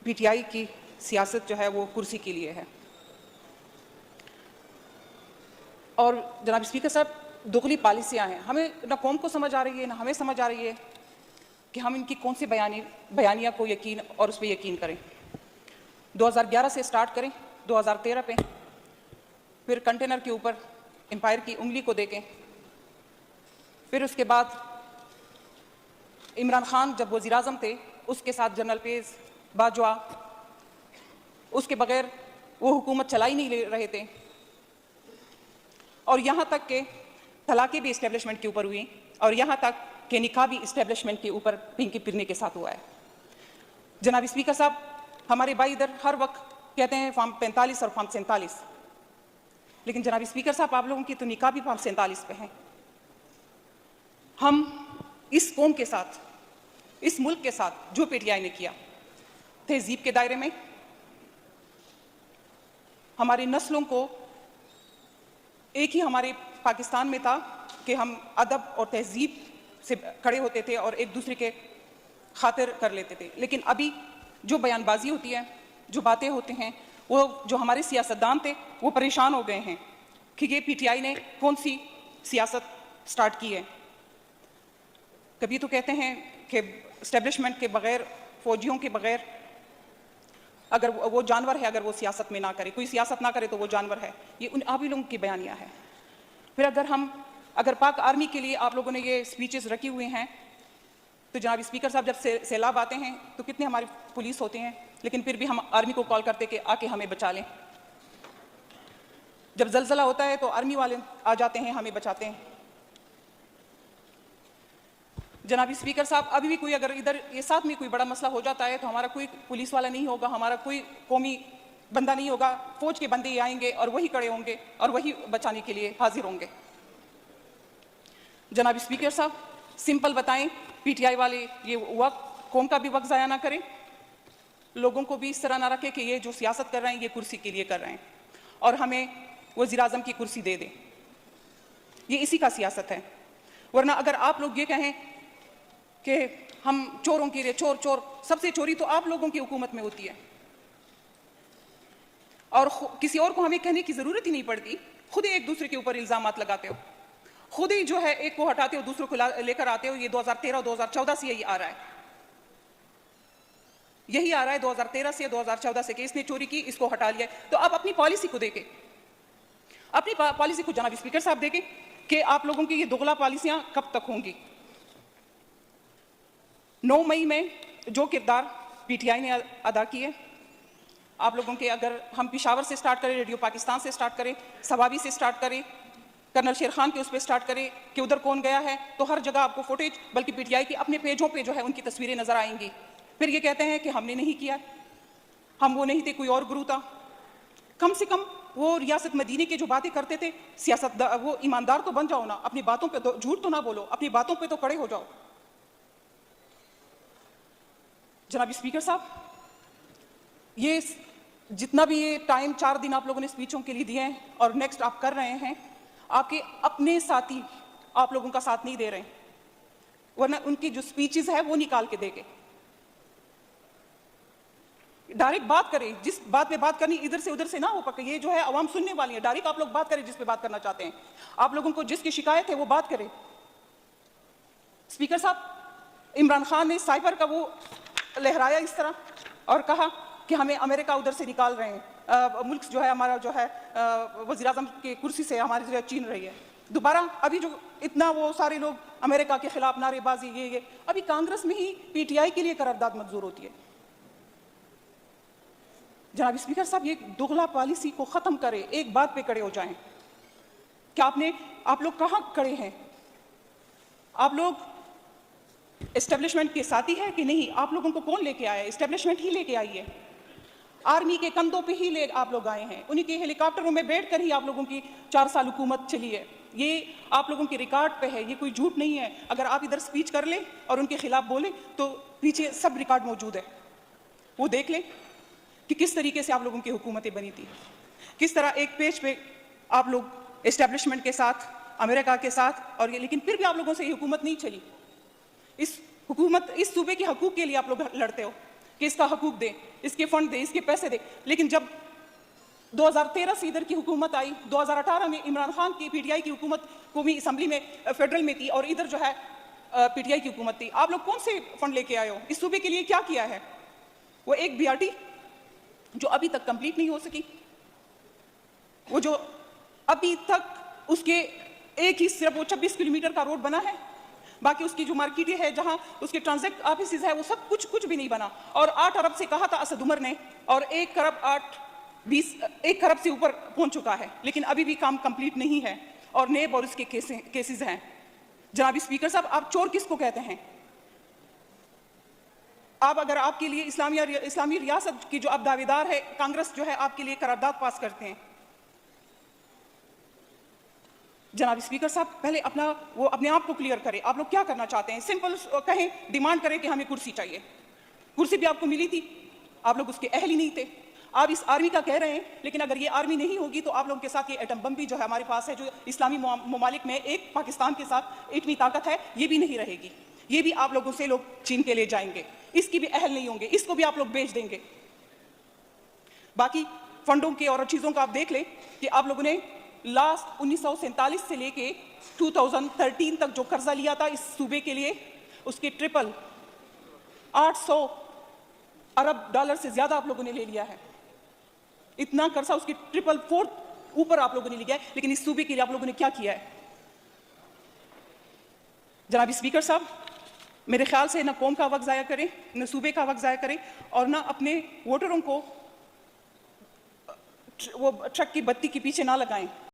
PTI की सियासत जो है वो कुर्सी के लिए है। और जनाब स्पीकर साहब, दुगली पॉलिसियाँ हैं, हमें ना कौम को समझ आ रही है ना हमें समझ आ रही है कि हम इनकी कौन सी बयानिया को यकीन और उस पर यकीन करें। 2011 से स्टार्ट करें, 2013 पे फिर कंटेनर के ऊपर एम्पायर की उंगली को देखें, फिर उसके बाद इमरान खान जब वज़ीर आज़म थे उसके साथ जनरल पेज बाजवा, उसके बगैर वो हुकूमत चला ही नहीं ले रहे थे, और यहाँ तक के तलाक़ें भी इस्टेब्लिशमेंट के ऊपर हुई और यहाँ तक कि निकाह भी इस्टेब्लिशमेंट के ऊपर पिंकी फिरने के साथ हुआ है। जनाब स्पीकर साहब, हमारे भाई इधर हर वक्त कहते हैं फॉर्म 45 और फॉर्म 47, लेकिन जनाब स्पीकर साहब आप लोगों की तो निकाह भी फॉर्म 47 पे है। हम इस कौम के साथ, इस मुल्क के साथ जो पीटीआई ने किया, तहजीब के दायरे में हमारी नस्लों को एक ही हमारे पाकिस्तान में था कि हम अदब और तहजीब से खड़े होते थे और एक दूसरे के खातिर कर लेते थे, लेकिन अभी जो बयानबाजी होती है, जो बातें होते हैं, वो जो हमारे सियासतदान थे वो परेशान हो गए हैं कि ये पीटीआई ने कौन सी सियासत स्टार्ट की है। कभी तो कहते हैं कि इस्टेब्लिशमेंट के बगैर, फौजियों के बगैर, अगर वो जानवर है, अगर वो सियासत में ना करे, कोई सियासत ना करे तो वो जानवर है। ये उन आप ही लोगों की बयानियाँ है। फिर अगर पाक आर्मी के लिए आप लोगों ने ये स्पीचेस रखी हुई हैं, तो जनाब स्पीकर साहब जब सैलाब आते हैं तो कितने हमारे पुलिस होते हैं, लेकिन फिर भी हम आर्मी को कॉल करते कि आके हमें बचा लें। जब जलजला होता है तो आर्मी वाले आ जाते हैं, हमें बचाते हैं। जनाब स्पीकर साहब, अभी भी कोई अगर इधर ये साथ में कोई बड़ा मसला हो जाता है तो हमारा कोई पुलिस वाला नहीं होगा, हमारा कोई कौमी बंदा नहीं होगा, फौज के बंदे ही आएंगे और वही खड़े होंगे और वही बचाने के लिए हाजिर होंगे। जनाब स्पीकर साहब, सिंपल बताएं, पीटीआई वाले ये वक्त कौम का भी वक्त ज़ाया ना करें, लोगों को भी इस तरह ना रखें कि ये जो सियासत कर रहे हैं ये कुर्सी के लिए कर रहे हैं और हमें वज़ीर आज़म की कुर्सी दे दें। ये इसी का सियासत है। वरना अगर आप लोग ये कहें कि हम चोरों के लिए चोर, सबसे चोरी तो आप लोगों की हुकूमत में होती है और किसी और को हमें कहने की ज़रूरत ही नहीं पड़ती, खुद ही एक दूसरे के ऊपर इल्ज़ामात लगाते हो, खुद ही जो है एक को हटाते हो दूसरों को लेकर आते हो। ये 2013 2014 से यही आ रहा है, 2013 से 2014 से कि इसने चोरी की, इसको हटा लिया। तो आप अपनी पॉलिसी को देखें, अपनी पॉलिसी को जनाब स्पीकर साहब देखें कि आप लोगों की ये दोगला पॉलिसियां कब तक होंगी। 9 मई में जो किरदार पीटीआई ने अदा किए, आप लोगों के, अगर हम पेशावर से स्टार्ट करें, रेडियो पाकिस्तान से स्टार्ट करें, सवाबी से स्टार्ट करें, कर्नल शेर खान के उस पर स्टार्ट करें कि उधर कौन गया है, तो हर जगह आपको फुटेज, बल्कि पीटीआई के अपने पेजों पे जो है उनकी तस्वीरें नजर आएंगी। फिर ये कहते हैं कि हमने नहीं किया, हम वो नहीं थे, कोई और गुरु था। कम से कम वो रियासत मदीने की जो बातें करते थे, सियासतदान, वो ईमानदार तो बन जाओ ना, अपनी बातों पे तो झूठ तो ना बोलो, अपनी बातों पे तो खड़े हो जाओ। जनाब स्पीकर साहब, ये जितना भी ये टाइम 4 दिन आप लोगों ने स्पीचों के लिए दिए हैं और नेक्स्ट आप कर रहे हैं, आपके अपने साथी आप लोगों का साथ नहीं दे रहे हैं, वरना उनकी जो स्पीचेस है वो निकाल के देंगे। डायरेक्ट बात करें, जिस बात पे बात करनी, इधर से उधर से ना हो पके, ये जो है आवाम सुनने वाली है। डायरेक्ट आप लोग बात करें जिस पे बात करना चाहते हैं, आप लोगों को जिसकी शिकायत है वो बात करें। स्पीकर साहब, इमरान खान ने साइबर का वो लहराया इस तरह और कहा कि हमें अमेरिका उधर से निकाल रहे हैं, मुल्क जो है हमारा जो है वज़ीर आज़म की कुर्सी से हमारी जो छीन रही है। दोबारा अभी जो इतना वो सारे लोग अमेरिका के खिलाफ नारेबाजी, ये अभी कांग्रेस में ही पीटीआई के लिए करारदाद मंजूर होती है। जनाब स्पीकर साहब, ये दोगला पॉलिसी को ख़त्म करें, एक बात पे खड़े हो जाएं। क्या आप लोग कहाँ खड़े हैं? आप लोग एस्टेब्लिशमेंट के साथी है कि नहीं? आप लोगों को कौन लेके आया है? एस्टेब्लिशमेंट ही लेके आई है। आर्मी के कंधों पे ही आप लोग आए हैं, उन्हीं के हेलीकॉप्टरों में बैठकर ही आप लोगों की 4 साल हुकूमत चली है। ये आप लोगों के रिकॉर्ड पे है, ये कोई झूठ नहीं है। अगर आप इधर स्पीच कर लें और उनके खिलाफ बोलें तो पीछे सब रिकॉर्ड मौजूद है, वो देख लें कि किस तरीके से आप लोगों की हुकूमतें बनी थी, किस तरह एक पेज पे आप लोग एस्टेब्लिशमेंट के साथ, अमेरिका के साथ, और ये, लेकिन फिर भी आप लोगों से ये हुकूमत नहीं चली। इस सूबे के हकूक के लिए आप लोग लड़ते हो, कि इसका हकूक दें, इसके फंड दें, इसके पैसे दें। लेकिन जब 2013 से इधर की हुकूमत आई, 2018 में इमरान खान की पीटीआई की हुकूमत कौमी असम्बली में फेडरल में थी और इधर जो है पीटीआई की हुकूमत थी, आप लोग कौन से फंड लेके आए हो? इस सूबे के लिए क्या किया है? वो एक बीआरटी जो अभी तक कंप्लीट नहीं हो सकी, वो जो अभी तक उसके एक ही सिर्फ वो 26 किलोमीटर का रोड बना है, बाकी उसकी जो मार्केटें है, जहां उसके ट्रांजैक्ट ऑफिस है, वो सब कुछ भी नहीं बना। और 8 अरब से कहा था असद उमर ने, और 1 खरब से ऊपर पहुंच चुका है, लेकिन अभी भी काम कंप्लीट नहीं है और नेब और उसके केसेस हैं। जनाब स्पीकर साहब, आप चोर किसको कहते हैं? आप अगर आपके लिए इस्लामी रियासत की जो आप दावेदार है, कांग्रेस जो है आपके लिए करारदाद पास करते हैं। जनाब स्पीकर साहब, पहले अपने आप को क्लियर करें, आप लोग क्या करना चाहते हैं? सिंपल कहें, डिमांड करें कि हमें कुर्सी चाहिए। कुर्सी भी आपको मिली थी, आप लोग उसके अहल ही नहीं थे। आप इस आर्मी का कह रहे हैं, लेकिन अगर ये आर्मी नहीं होगी तो आप लोगों के साथ ये एटम बम भी जो है हमारे पास है, जो इस्लामी ममालिक में एक पाकिस्तान के साथ इतनी ताकत है, ये भी नहीं रहेगी। ये भी आप लोगों से लोग छीन के ले जाएंगे, इसकी भी अहल नहीं होंगे, इसको भी आप लोग बेच देंगे। बाकी फंडों के और चीज़ों का आप देख लें कि आप लोगों ने लास्ट 1947 से लेके 2013 तक जो कर्जा लिया था इस सूबे के लिए, उसके ट्रिपल 800 अरब डॉलर से ज्यादा आप लोगों ने ले लिया है। इतना कर्जा उसके ट्रिपल 4 ऊपर आप लोगों ने लिया है, लेकिन इस सूबे के लिए आप लोगों ने क्या किया है? जनाब स्पीकर साहब, मेरे ख्याल से ना कौम का वक्त जाया करें, न सूबे का वक्त जाया करें, और ना अपने वोटरों को वो ट्रक की बत्ती के पीछे ना लगाएं।